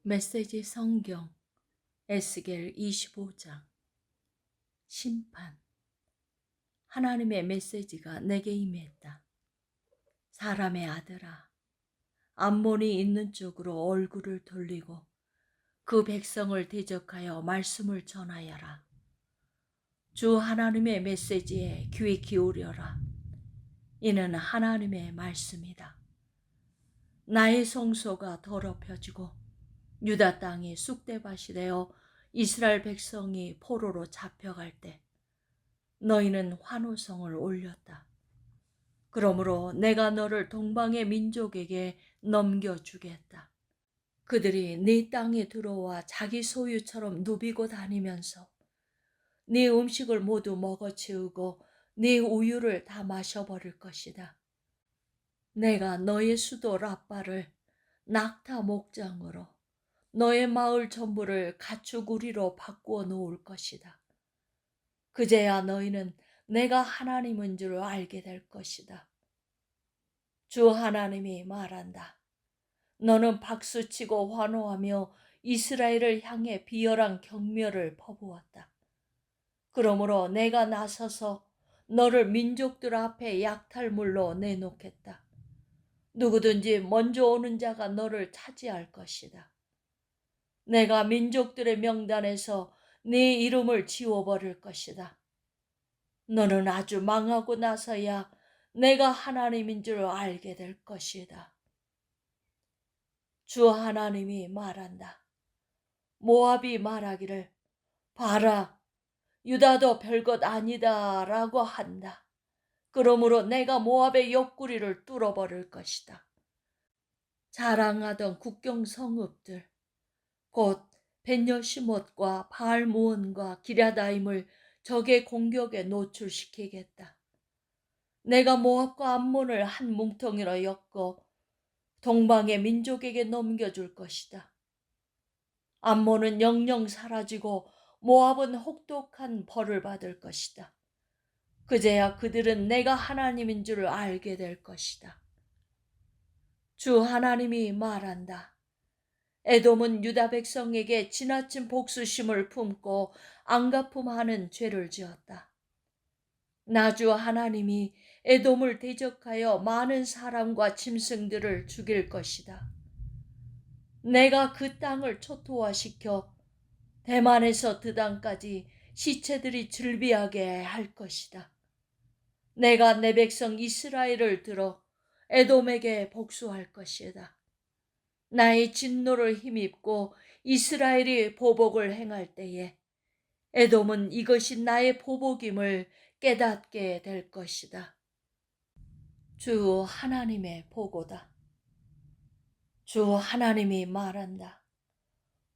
메시지 성경 에스겔 25장. 심판. 하나님의 메시지가 내게 임했다. 사람의 아들아, 암몬이 있는 쪽으로 얼굴을 돌리고 그 백성을 대적하여 말씀을 전하여라. 주 하나님의 메시지에 귀 기울여라. 이는 하나님의 말씀이다. 나의 성소가 더럽혀지고 유다 땅이 쑥대밭이 되어 이스라엘 백성이 포로로 잡혀갈 때 너희는 환호성을 올렸다. 그러므로 내가 너를 동방의 민족에게 넘겨주겠다. 그들이 네 땅에 들어와 자기 소유처럼 누비고 다니면서 네 음식을 모두 먹어치우고 네 우유를 다 마셔버릴 것이다. 내가 너의 수도 라빠를 낙타 목장으로 너의 마을 전부를 가축우리로 바꾸어 놓을 것이다. 그제야 너희는 내가 하나님인 줄 알게 될 것이다. 주 하나님이 말한다. 너는 박수치고 환호하며 이스라엘을 향해 비열한 경멸을 퍼부었다. 그러므로 내가 나서서 너를 민족들 앞에 약탈물로 내놓겠다. 누구든지 먼저 오는 자가 너를 차지할 것이다. 내가 민족들의 명단에서 네 이름을 지워버릴 것이다. 너는 아주 망하고 나서야 내가 하나님인 줄 알게 될 것이다. 주 하나님이 말한다. 모압이 말하기를 봐라, 유다도 별것 아니다 라고 한다. 그러므로 내가 모압의 옆구리를 뚫어버릴 것이다. 자랑하던 국경 성읍들 곧 벤여시못과 바알무온과 기랴다임을 적의 공격에 노출시키겠다. 내가 모압과 암몬을 한 뭉텅이로 엮어 동방의 민족에게 넘겨줄 것이다. 암몬은 영영 사라지고 모압은 혹독한 벌을 받을 것이다. 그제야 그들은 내가 하나님인 줄 알게 될 것이다. 주 하나님이 말한다. 에돔은 유다 백성에게 지나친 복수심을 품고 앙가품하는 죄를 지었다. 나 주 하나님이 에돔을 대적하여 많은 사람과 짐승들을 죽일 것이다. 내가 그 땅을 초토화시켜 대만에서 드단까지 시체들이 즐비하게 할 것이다. 내가 내 백성 이스라엘을 들어 에돔에게 복수할 것이다. 나의 진노를 힘입고 이스라엘이 보복을 행할 때에 에돔은 이것이 나의 보복임을 깨닫게 될 것이다. 주 하나님의 보고다. 주 하나님이 말한다.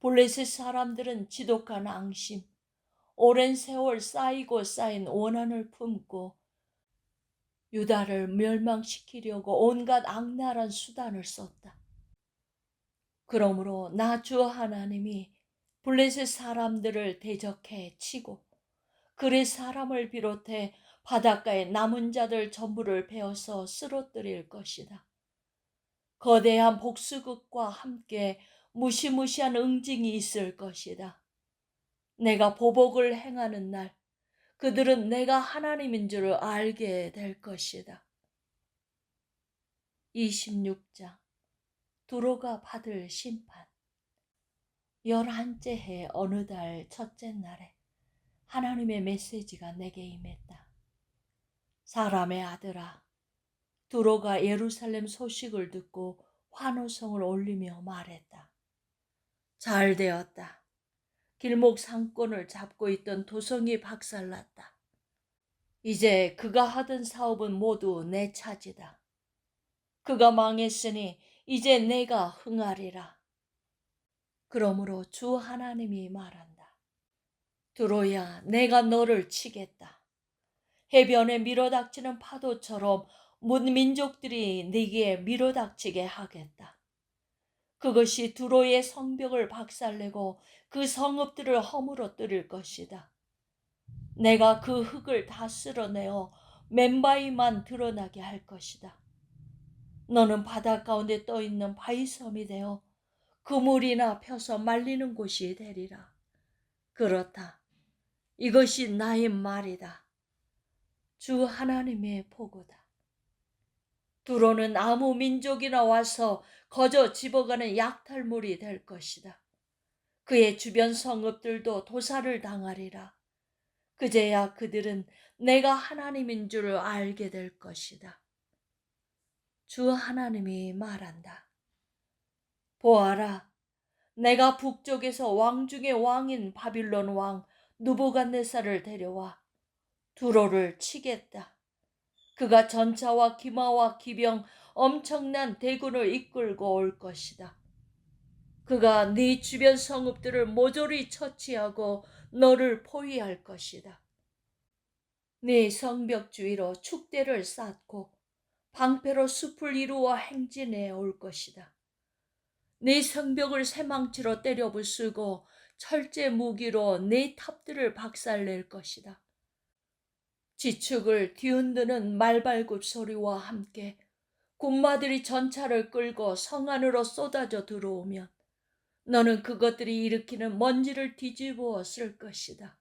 블레셋 사람들은 지독한 앙심, 오랜 세월 쌓이고 쌓인 원한을 품고 유다를 멸망시키려고 온갖 악랄한 수단을 썼다. 그러므로 나 주 하나님이 블레셋 사람들을 대적해 치고 그의 사람을 비롯해 바닷가의 남은 자들 전부를 베어서 쓰러뜨릴 것이다. 거대한 복수극과 함께 무시무시한 응징이 있을 것이다. 내가 보복을 행하는 날 그들은 내가 하나님인 줄 알게 될 것이다. 26장. 두로가 받을 심판. 11째 해 어느 달 첫째 날에 하나님의 메시지가 내게 임했다. 사람의 아들아, 두로가 예루살렘 소식을 듣고 환호성을 올리며 말했다. 잘 되었다. 길목 상권을 잡고 있던 도성이 박살났다. 이제 그가 하던 사업은 모두 내 차지다. 그가 망했으니 이제 내가 흥하리라. 그러므로 주 하나님이 말한다. 두로야, 내가 너를 치겠다. 해변에 밀어닥치는 파도처럼 문민족들이 네게 밀어닥치게 하겠다. 그것이 두로의 성벽을 박살내고 그 성읍들을 허물어뜨릴 것이다. 내가 그 흙을 다 쓸어내어 맨바위만 드러나게 할 것이다. 너는 바다 가운데 떠있는 바위섬이 되어 그물이나 펴서 말리는 곳이 되리라. 그렇다. 이것이 나의 말이다. 주 하나님의 보고다. 두로는 아무 민족이나 와서 거저 집어가는 약탈물이 될 것이다. 그의 주변 성읍들도 도살을 당하리라. 그제야 그들은 내가 하나님인 줄 알게 될 것이다. 주 하나님이 말한다. 보아라, 내가 북쪽에서 왕 중의 왕인 바빌론 왕 느부갓네살을 데려와 두로를 치겠다. 그가 전차와 기마와 기병 엄청난 대군을 이끌고 올 것이다. 그가 네 주변 성읍들을 모조리 처치하고 너를 포위할 것이다. 네 성벽 주위로 축대를 쌓고 방패로 숲을 이루어 행진해 올 것이다. 네 성벽을 쇠망치로 때려 부수고 철제 무기로 네 탑들을 박살낼 것이다. 지축을 뒤흔드는 말발굽 소리와 함께 군마들이 전차를 끌고 성 안으로 쏟아져 들어오면 너는 그것들이 일으키는 먼지를 뒤집어 쓸 것이다.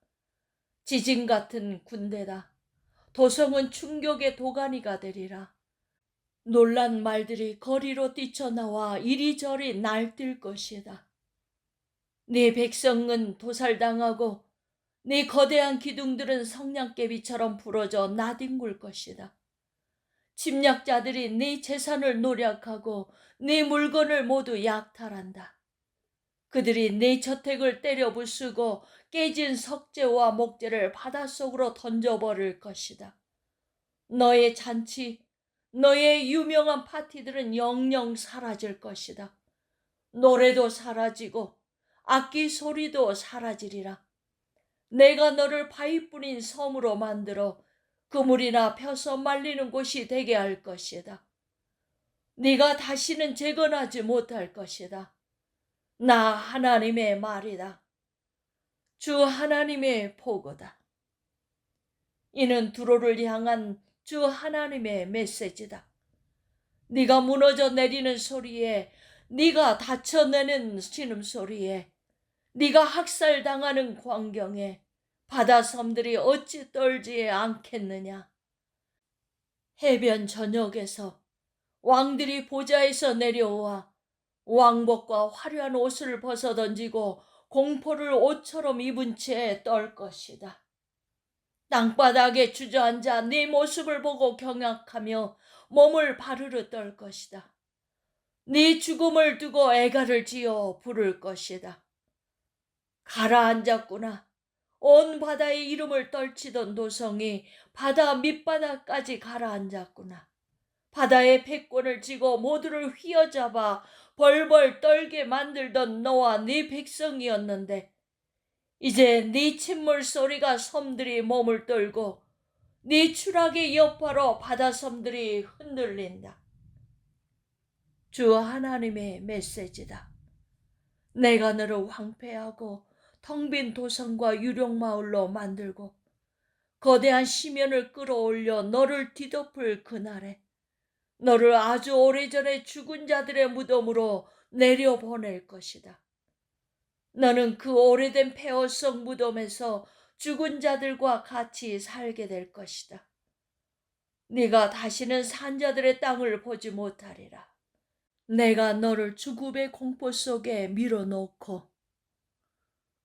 지진 같은 군대다. 도성은 충격의 도가니가 되리라. 놀란 말들이 거리로 뛰쳐나와 이리저리 날뛸 것이다. 네 백성은 도살당하고 네 거대한 기둥들은 성냥개비처럼 부러져 나뒹굴 것이다. 침략자들이 네 재산을 노략하고 네 물건을 모두 약탈한다. 그들이 네 저택을 때려 부수고 깨진 석재와 목재를 바닷속으로 던져버릴 것이다. 너의 잔치, 너의 유명한 파티들은 영영 사라질 것이다. 노래도 사라지고 악기 소리도 사라지리라. 내가 너를 바위뿐인 섬으로 만들어 그물이나 펴서 말리는 곳이 되게 할 것이다. 네가 다시는 재건하지 못할 것이다. 나 하나님의 말이다. 주 하나님의 보고다. 이는 두로를 향한 주 하나님의 메시지다. 네가 무너져 내리는 소리에, 네가 다쳐내는 신음소리에, 네가 학살당하는 광경에 바다 섬들이 어찌 떨지 않겠느냐. 해변 전역에서 왕들이 보좌에서 내려와 왕복과 화려한 옷을 벗어던지고 공포를 옷처럼 입은 채 떨 것이다. 땅바닥에 주저앉아 네 모습을 보고 경악하며 몸을 바르르 떨 것이다. 네 죽음을 두고 애가를 지어 부를 것이다. 가라앉았구나. 온 바다의 이름을 떨치던 도성이 바다 밑바닥까지 가라앉았구나. 바다의 패권을 쥐고 모두를 휘어잡아 벌벌 떨게 만들던 너와 네 백성이었는데 이제 네 침몰 소리가 섬들이 몸을 떨고 네 추락의 여파로 바다섬들이 흔들린다. 주 하나님의 메시지다. 내가 너를 황폐하고 텅 빈 도성과 유령마을로 만들고 거대한 시면을 끌어올려 너를 뒤덮을 그날에 너를 아주 오래전에 죽은 자들의 무덤으로 내려보낼 것이다. 너는 그 오래된 폐허성 무덤에서 죽은 자들과 같이 살게 될 것이다. 네가 다시는 산자들의 땅을 보지 못하리라. 내가 너를 죽음의 공포 속에 밀어놓고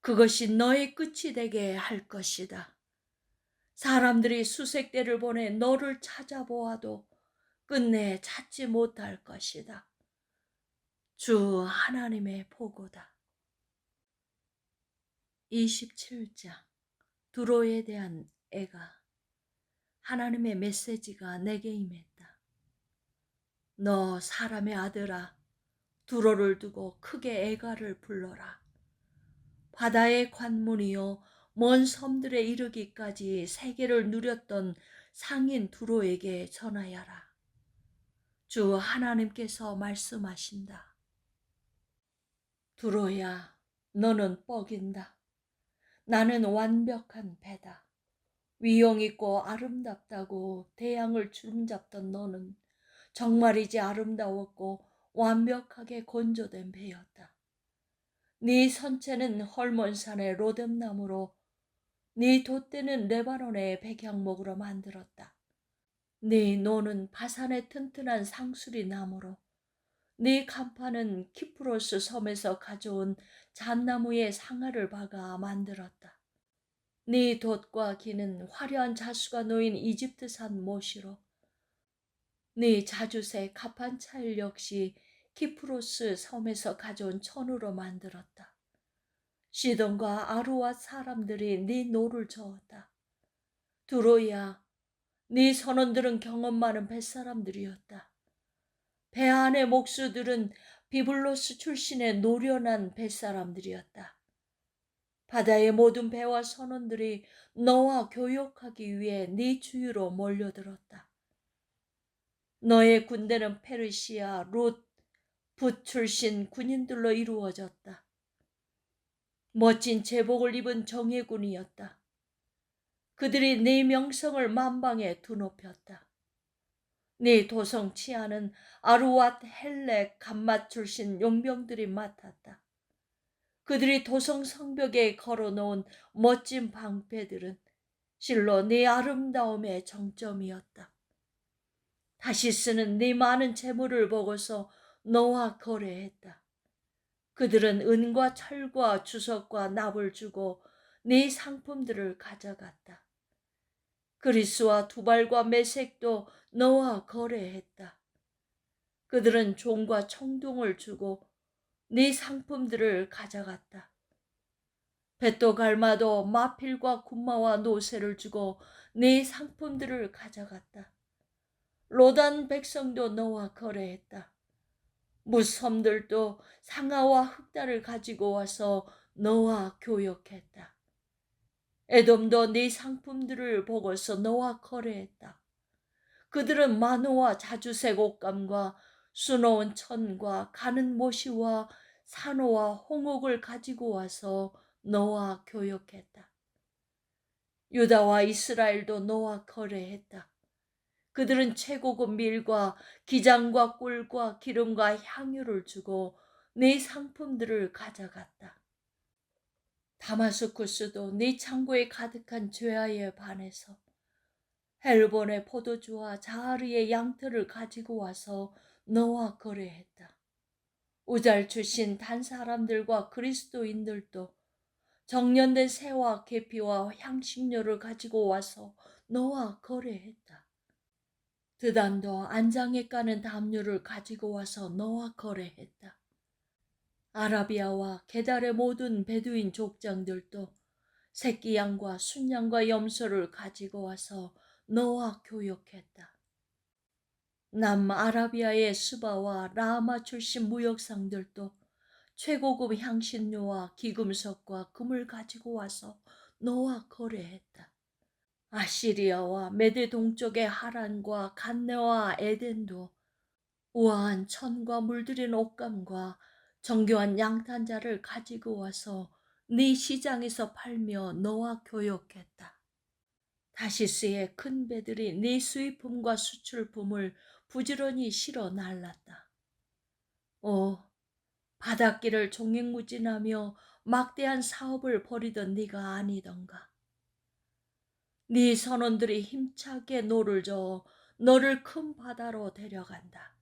그것이 너의 끝이 되게 할 것이다. 사람들이 수색대를 보내 너를 찾아보아도 끝내 찾지 못할 것이다. 주 하나님의 보고다. 27장 두로에 대한 애가. 하나님의 메시지가 내게 임했다. 너 사람의 아들아, 두로를 두고 크게 애가를 불러라. 바다의 관문이요 먼 섬들에 이르기까지 세계를 누렸던 상인 두로에게 전하여라. 주 하나님께서 말씀하신다. 두로야, 너는 뻐긴다. 나는 완벽한 배다. 위용 있고 아름답다고 대양을 주름잡던 너는 정말이지 아름다웠고 완벽하게 건조된 배였다. 네 선체는 헐몬산의 로뎀나무로, 네 돛대는 레바논의 백향목으로 만들었다. 네 노는 바산의 튼튼한 상수리 나무로, 네 간판은 키프로스 섬에서 가져온 잣나무의 상아를 박아 만들었다. 네 돛과 기는 화려한 자수가 놓인 이집트산 모시로, 네 자주색 가판차일 역시 키프로스 섬에서 가져온 천으로 만들었다. 시돈과 아루와 사람들이 네 노를 저었다. 두로야, 네 선원들은 경험 많은 뱃사람들이었다. 배 안의 목수들은 비블로스 출신의 노련한 뱃사람들이었다. 바다의 모든 배와 선원들이 너와 교역하기 위해 네 주위로 몰려들었다. 너의 군대는 페르시아, 룻, 붓 출신 군인들로 이루어졌다. 멋진 제복을 입은 정예군이었다. 그들이 네 명성을 만방에 두높였다. 네 도성 치안은 아루왓 헬렉 감맛 출신 용병들이 맡았다. 그들이 도성 성벽에 걸어놓은 멋진 방패들은 실로 네 아름다움의 정점이었다. 다시스는 네 많은 재물을 보고서 너와 거래했다. 그들은 은과 철과 주석과 납을 주고 네 상품들을 가져갔다. 그리스와 두발과 메색도 너와 거래했다. 그들은 종과 청동을 주고 네 상품들을 가져갔다. 벳도 갈마도 마필과 군마와 노새를 주고 네 상품들을 가져갔다. 로단 백성도 너와 거래했다. 무섬들도 상아와 흑달을 가지고 와서 너와 교역했다. 에돔도 네 상품들을 보고서 너와 거래했다. 그들은 마노와 자주색 옷감과 수놓은 천과 가는 모시와 산호와 홍옥을 가지고 와서 너와 교역했다. 유다와 이스라엘도 너와 거래했다. 그들은 최고급 밀과 기장과 꿀과 기름과 향유를 주고 네 상품들을 가져갔다. 다마스쿠스도 네 창고에 가득한 죄아에 반해서 헬본의 포도주와 자하르의 양털을 가지고 와서 너와 거래했다. 우잘 출신 단 사람들과 그리스도인들도 정련된 새와 계피와 향신료를 가지고 와서 너와 거래했다. 드단도 안장에 까는 담요를 가지고 와서 너와 거래했다. 아라비아와 게달의 모든 베두인 족장들도 새끼 양과 순양과 염소를 가지고 와서 너와 교역했다. 남아라비아의 스바와 라마 출신 무역상들도 최고급 향신료와 기금석과 금을 가지고 와서 너와 거래했다. 아시리아와 메대 동쪽의 하란과 간네와 에덴도 우아한 천과 물들인 옷감과 정교한 양탄자를 가지고 와서 네 시장에서 팔며 너와 교역했다. 다시스의 큰 배들이 네 수입품과 수출품을 부지런히 실어 날랐다. 바닷길을 종횡무진하며 막대한 사업을 벌이던 네가 아니던가. 네 선원들이 힘차게 노를 저어 너를 큰 바다로 데려간다.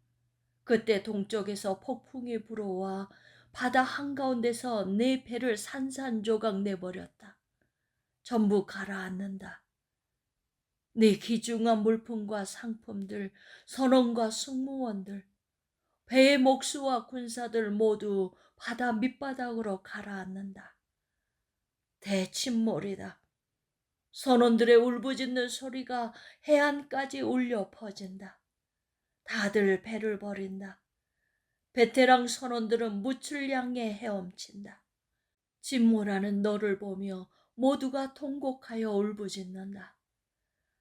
그때 동쪽에서 폭풍이 불어와 바다 한가운데서 네 배를 산산조각 내버렸다. 전부 가라앉는다. 네 귀중한 물품과 상품들, 선원과 승무원들, 배의 목수와 군사들 모두 바다 밑바닥으로 가라앉는다. 대침몰이다. 선원들의 울부짖는 소리가 해안까지 울려 퍼진다. 다들 배를 버린다. 베테랑 선원들은 묻을 향해 헤엄친다. 침몰하는 너를 보며 모두가 통곡하여 울부짖는다.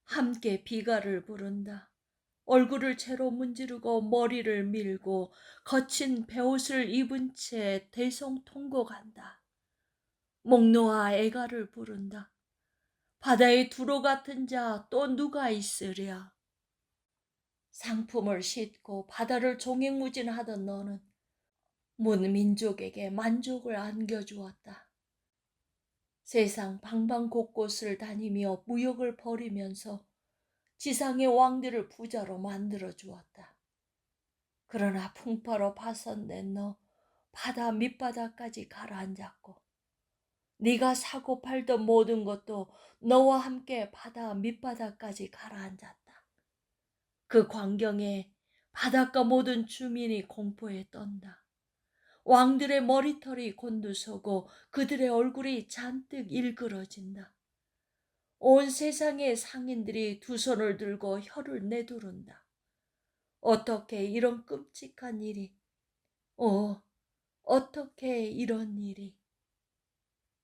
함께 비가를 부른다. 얼굴을 채로 문지르고 머리를 밀고 거친 베옷을 입은 채 대성통곡한다. 목 놓아 애가를 부른다. 바다의 두로 같은 자 또 누가 있으랴. 상품을 싣고 바다를 종횡무진하던 너는 문민족에게 만족을 안겨주었다. 세상 방방 곳곳을 다니며 무역을 벌이면서 지상의 왕들을 부자로 만들어 주었다. 그러나 풍파로 파손된 너 바다 밑바닥까지 가라앉았고 네가 사고 팔던 모든 것도 너와 함께 바다 밑바닥까지 가라앉았다. 그 광경에 바닷가 모든 주민이 공포에 떤다. 왕들의 머리털이 곤두서고 그들의 얼굴이 잔뜩 일그러진다. 온 세상의 상인들이 두 손을 들고 혀를 내두른다. 어떻게 이런 끔찍한 일이, 어떻게 이런 일이.